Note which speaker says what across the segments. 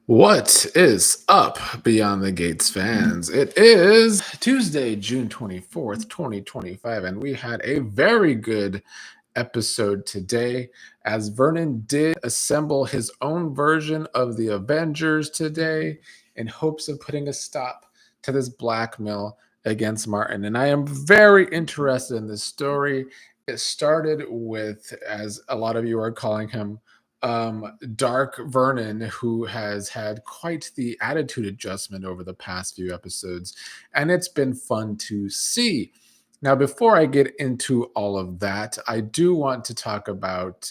Speaker 1: What is up, Beyond the Gates fans? It is Tuesday, June 24th, 2025, and we had a very good episode today as Vernon did assemble his own version of the Avengers today in hopes of putting a stop to this blackmail against Martin. And I am very interested in this story. It started with, as a lot of you are calling him, Dark Vernon, who has had quite the attitude adjustment over the past few episodes, and it's been fun to see. Now, before I get into all of that, I do want to talk about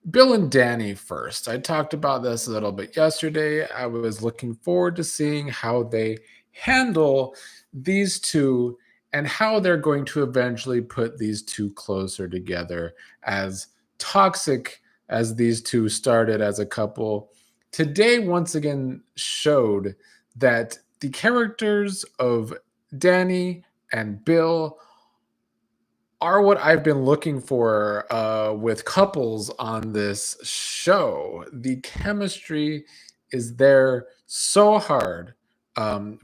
Speaker 1: Bill and Dani first. I talked about this a little bit yesterday. I was looking forward to seeing how they handle these two and how they're going to eventually put these two closer together. As toxic as these two started as a couple, today once again showed that the characters of Dani and Bill are what I've been looking for with couples on this show. The chemistry is there so hard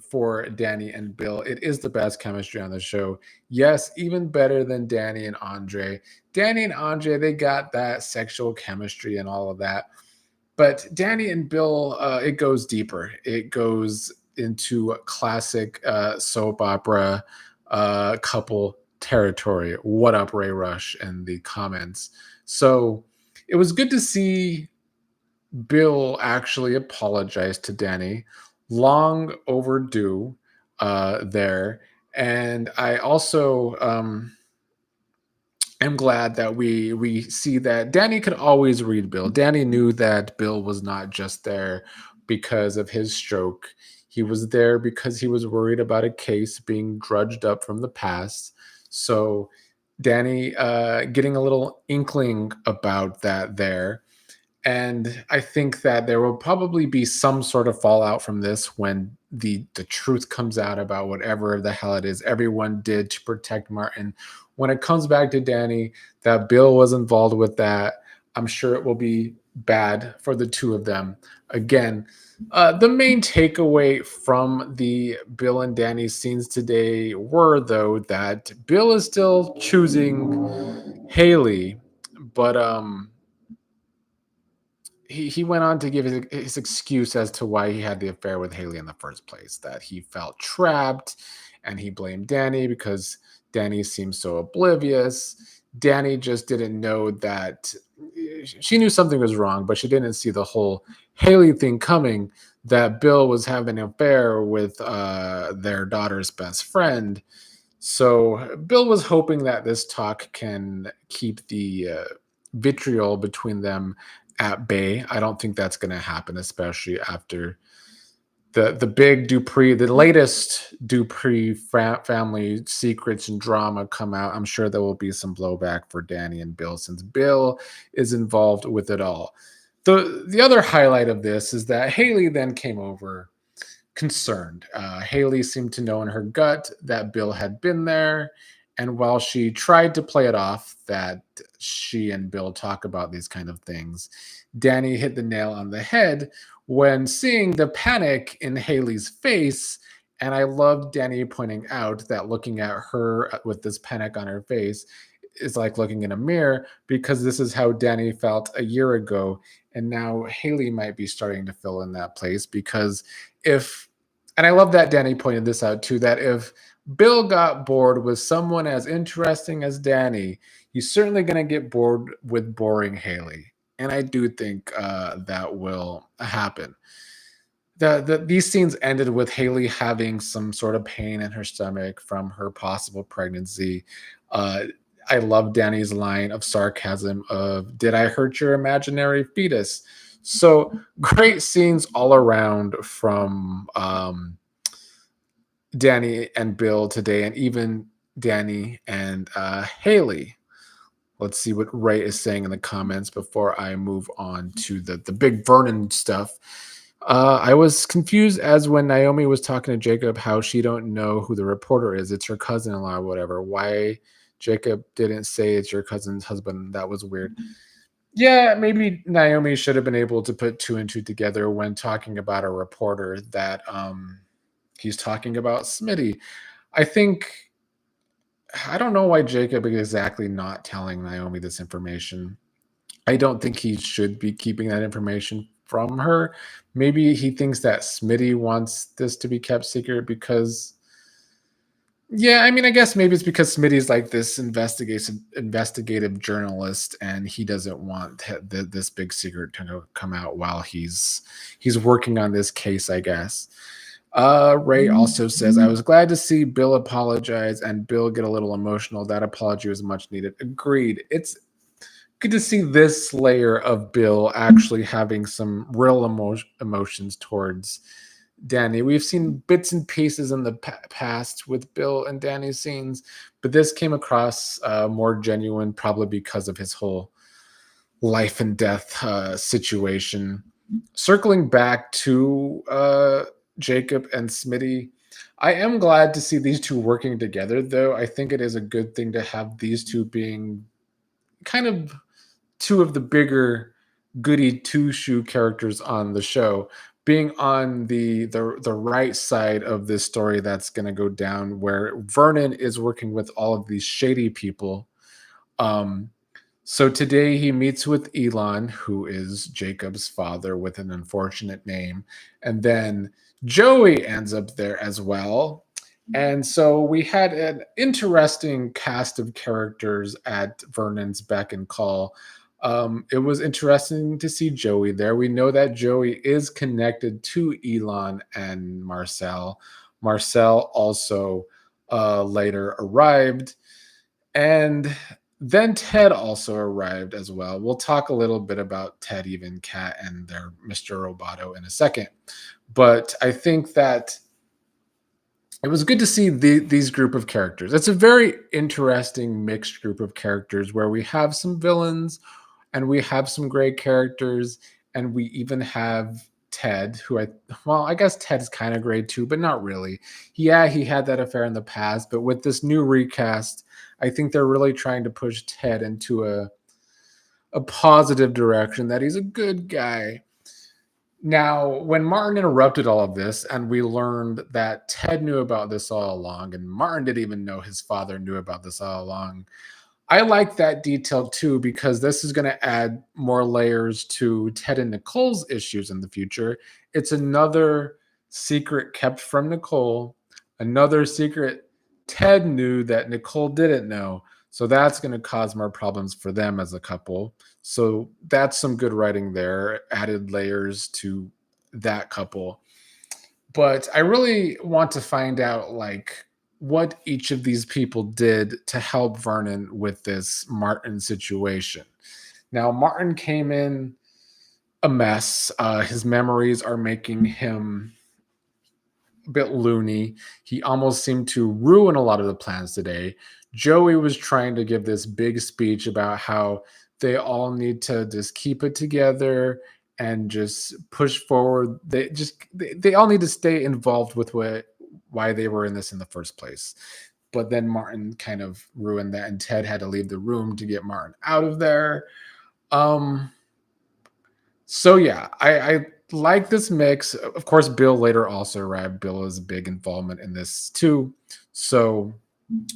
Speaker 1: for Dani and Bill. It is the best chemistry on the show. Yes, even better than Dani and Andre. Dani and Andre, they got that sexual chemistry and all of that. But Dani and Bill, it goes deeper. It goes into classic soap opera couple territory. What up, Ray Rush, and the comments. So it was good to see Bill actually apologize to Dani. Long overdue there. And I also am glad that we see that Dani could always read Bill. Dani knew that Bill was not just there because of his stroke. He was there because he was worried about a case being drudged up from the past. So Dani getting a little inkling about that there. And I think that there will probably be some sort of fallout from this when the truth comes out about whatever the hell it is everyone did to protect Martin. When it comes back to Dani, that Bill was involved with that, I'm sure it will be bad for the two of them. Again, the main takeaway from the Bill and Dani scenes today were, though, that Bill is still choosing Hayley, but he went on to give his excuse as to why he had the affair with Hayley in the first place, that he felt trapped and he blamed Dani because Dani seemed so oblivious. Dani just didn't know that she knew something was wrong, but she didn't see the whole Hayley thing coming, that Bill was having an affair with their daughter's best friend. So Bill was hoping that this talk can keep the vitriol between them at bay. I don't think that's going to happen, especially after the big Dupree, the latest Dupree family secrets and drama come out. I'm sure there will be some blowback for Dani and Bill since Bill is involved with it all. The other highlight of this is that Hayley then came over concerned. Hayley seemed to know in her gut that Bill had been there. And while she tried to play it off that she and Bill talk about these kind of things, Dani hit the nail on the head when seeing the panic in Hayley's face. And I loved Dani pointing out that looking at her with this panic on her face is like looking in a mirror, because this is how Dani felt a year ago. And now Hayley might be starting to fill in that place, because and I love that Dani pointed this out too, that if Bill got bored with someone as interesting as Dani, he's certainly going to get bored with boring Hayley. And I do think that will happen. These scenes ended with Hayley having some sort of pain in her stomach from her possible pregnancy. I love Dani's line of sarcasm of, "Did I hurt your imaginary fetus?" So great scenes all around from Dani and Bill today, and even Dani and Hayley. Let's see what Ray is saying in the comments before I move on to the big Vernon stuff. I was confused as when Naomi was talking to Jacob how she don't know who the reporter is. It's her cousin-in-law or whatever. Why Jacob didn't say it's your cousin's husband. That was weird. Yeah, maybe Naomi should have been able to put two and two together when talking about a reporter that he's talking about Smitty. I think I don't know why Jacob is exactly not telling Naomi this information. I don't think he should be keeping that information from her. Maybe he thinks that Smitty wants this to be kept secret because yeah, I mean, I guess maybe it's because Smitty's like this investigative journalist, and he doesn't want this big secret to come out while he's working on this case. I guess. Ray also says, "I was glad to see Bill apologize and Bill get a little emotional. That apology was much needed." Agreed. It's good to see this layer of Bill actually having some real emotions towards Dani. We've seen bits and pieces in the past with Bill and Dani's scenes, but this came across more genuine, probably because of his whole life and death situation. Circling back to Jacob and Smitty, I am glad to see these two working together, though. I think it is a good thing to have these two being kind of two of the bigger goody two shoe characters on the show being on the right side of this story that's going to go down where Vernon is working with all of these shady people. um so today he meets with Elon, who is Jacob's father with an unfortunate name, and then Joey ends up there as well. And so we had an interesting cast of characters at Vernon's beck and call. It was interesting to see Joey there. We know that Joey is connected to Elon and Marcel. Marcel also later arrived. And then Ted also arrived as well. We'll talk a little bit about Ted, even Cat, and their Mr. Roboto in a second. But I think that it was good to see these group of characters. It's a very interesting mixed group of characters where we have some villains and we have some great characters, and we even have Ted, who I guess Ted is kind of great too, but not really. Yeah, he had that affair in the past, but with this new recast, I think they're really trying to push Ted into a positive direction. That he's a good guy. Now, when Martin interrupted all of this, and we learned that Ted knew about this all along, and Martin didn't even know his father knew about this all along, I like that detail too, because this is going to add more layers to Ted and Nicole's issues in the future. It's another secret kept from Nicole, another secret Ted knew that Nicole didn't know. So that's going to cause more problems for them as a couple. So that's some good writing there, added layers to that couple. But I really want to find out like what each of these people did to help Vernon with this Martin situation. Now, Martin came in a mess. His memories are making him a bit loony. He almost seemed to ruin a lot of the plans today. Joey was trying to give this big speech about how they all need to just keep it together and just push forward. They all need to stay involved with what why they were in this in the first place. But then Martin kind of ruined that, and Ted had to leave the room to get Martin out of there. Um, so yeah, I like this mix. Of course, Bill later also arrived. Bill is a big involvement in this too. So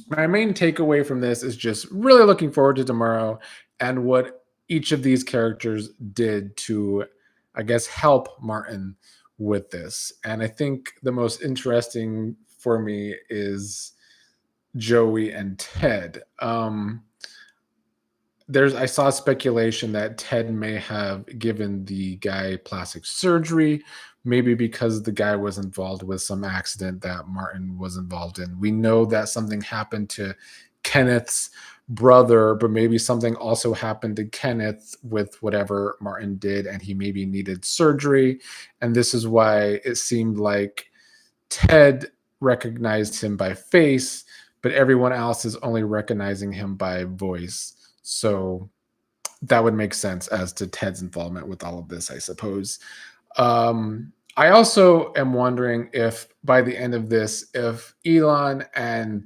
Speaker 1: my main takeaway from this is just really looking forward to tomorrow and what each of these characters did to, I guess, help Martin with this. And I think the most interesting for me is Joey and Ted. I saw speculation that Ted may have given the guy plastic surgery, maybe because the guy was involved with some accident that Martin was involved in. We know that something happened to Kenneth's brother, but maybe something also happened to Kenneth with whatever Martin did, and he maybe needed surgery. And this is why it seemed like Ted recognized him by face, but everyone else is only recognizing him by voice. So that would make sense as to Ted's involvement with all of this, I suppose. I also am wondering if by the end of this, if Elon and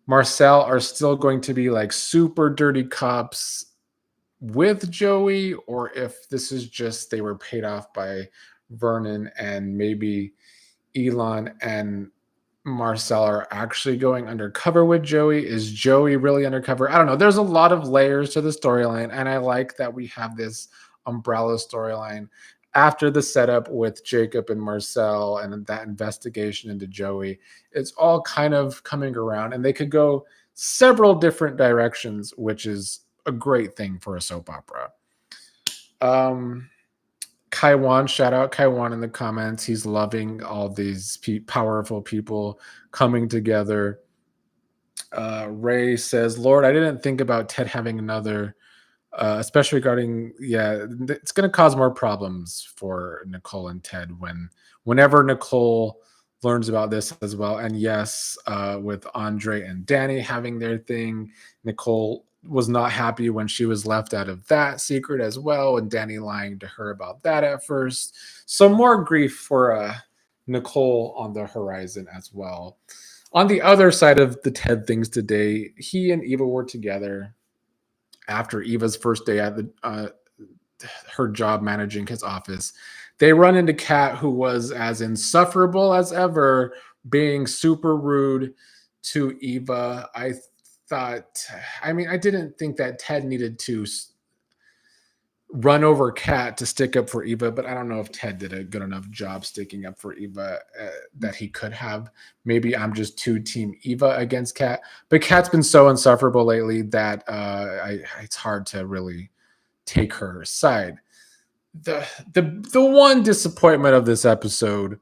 Speaker 1: Marcel are still going to be like super dirty cops with Joey, or if this is just they were paid off by Vernon and maybe Elon and Marcel are actually going undercover with Joey. Is Joey really undercover? I don't know. There's a lot of layers to the storyline, and I like that we have this umbrella storyline after the setup with Jacob and Marcel and that investigation into Joey. It's all kind of coming around, and they could go several different directions, which is a great thing for a soap opera. Um, Kaiwan, shout out Kaiwan in the comments. He's loving all these powerful people coming together. Ray says, Lord, I didn't think about Ted having another, especially regarding, yeah, it's going to cause more problems for Nicole and Ted whenever Nicole learns about this as well. And yes, with Andre and Dani having their thing, Nicole was not happy when she was left out of that secret as well, and Dani lying to her about that at first. So more grief for Nicole on the horizon as well. On the other side of the Ted things today, he and Eva were together after Eva's first day at her job managing his office. They run into Kat, who was as insufferable as ever, being super rude to Eva. I didn't think that Ted needed to run over Kat to stick up for Eva, but I don't know if Ted did a good enough job sticking up for Eva that he could have. Maybe I'm just too team Eva against Kat, but Kat's been so insufferable lately that it's hard to really take her side. The one disappointment of this episode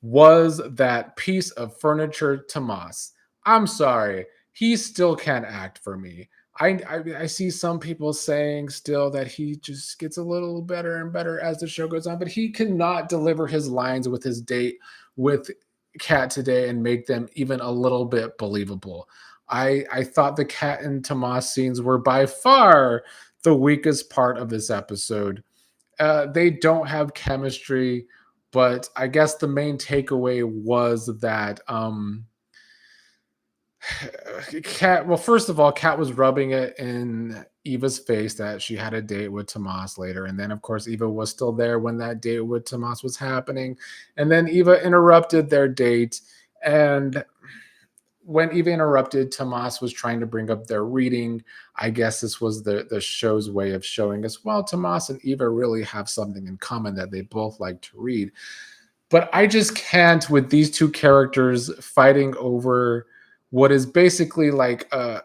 Speaker 1: was that piece of furniture, Tomas. I'm sorry, he still can't act for me. I see some people saying still that he just gets a little better and better as the show goes on, but he cannot deliver his lines with his date with Kat today and make them even a little bit believable. I thought the Kat and Tomas scenes were by far the weakest part of this episode. They don't have chemistry, but I guess the main takeaway was that Kat, well, first of all, Kat was rubbing it in Eva's face that she had a date with Tomas later. And then, of course, Eva was still there when that date with Tomas was happening. And then Eva interrupted their date. And when Eva interrupted, Tomas was trying to bring up their reading. I guess this was the show's way of showing us, well, Tomas and Eva really have something in common that they both like to read. But I just can't with these two characters fighting over what is basically like a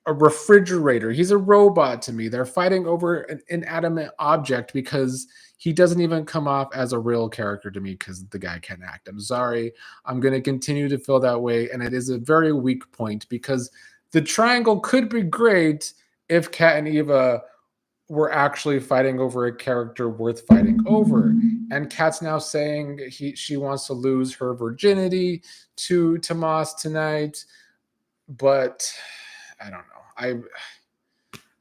Speaker 1: refrigerator. He's a robot to me. They're fighting over an inanimate object because he doesn't even come off as a real character to me because the guy can't act. I'm sorry. I'm going to continue to feel that way. And it is a very weak point because the triangle could be great if Kat and Eva were actually fighting over a character worth fighting over. And Kat's now saying she wants to lose her virginity to Tomas tonight. But I don't know.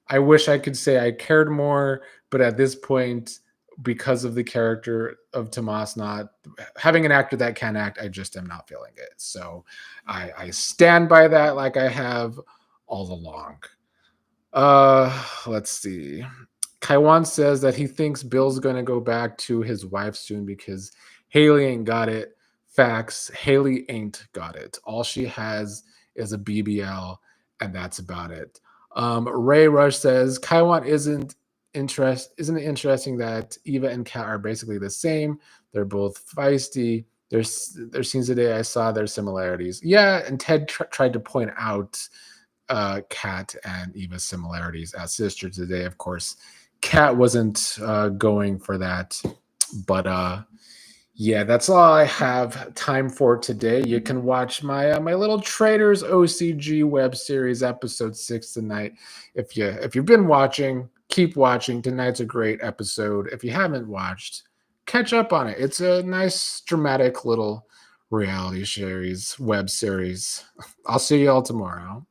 Speaker 1: I wish I could say I cared more, but at this point, because of the character of Tomas not having an actor that can act, I just am not feeling it. So I stand by that like I have all along. Let's see. Kaiwan says that he thinks Bill's going to go back to his wife soon because Hayley ain't got it. Facts. Hayley ain't got it. All she has is a BBL, and that's about it. Ray Rush says Kaiwan isn't it interesting that Eva and Kat are basically the same? They're both feisty. There's scenes today I saw their similarities. Yeah, and Ted tried to point out Kat and Eva's similarities as sisters today. Of course, Kat wasn't going for that, but yeah, that's all I have time for today. You can watch my my little Traders OCG web series episode 6 tonight. If you've been watching, keep watching. Tonight's a great episode. If you haven't watched, catch up on it. It's a nice dramatic little reality series, web series. I'll see you all tomorrow.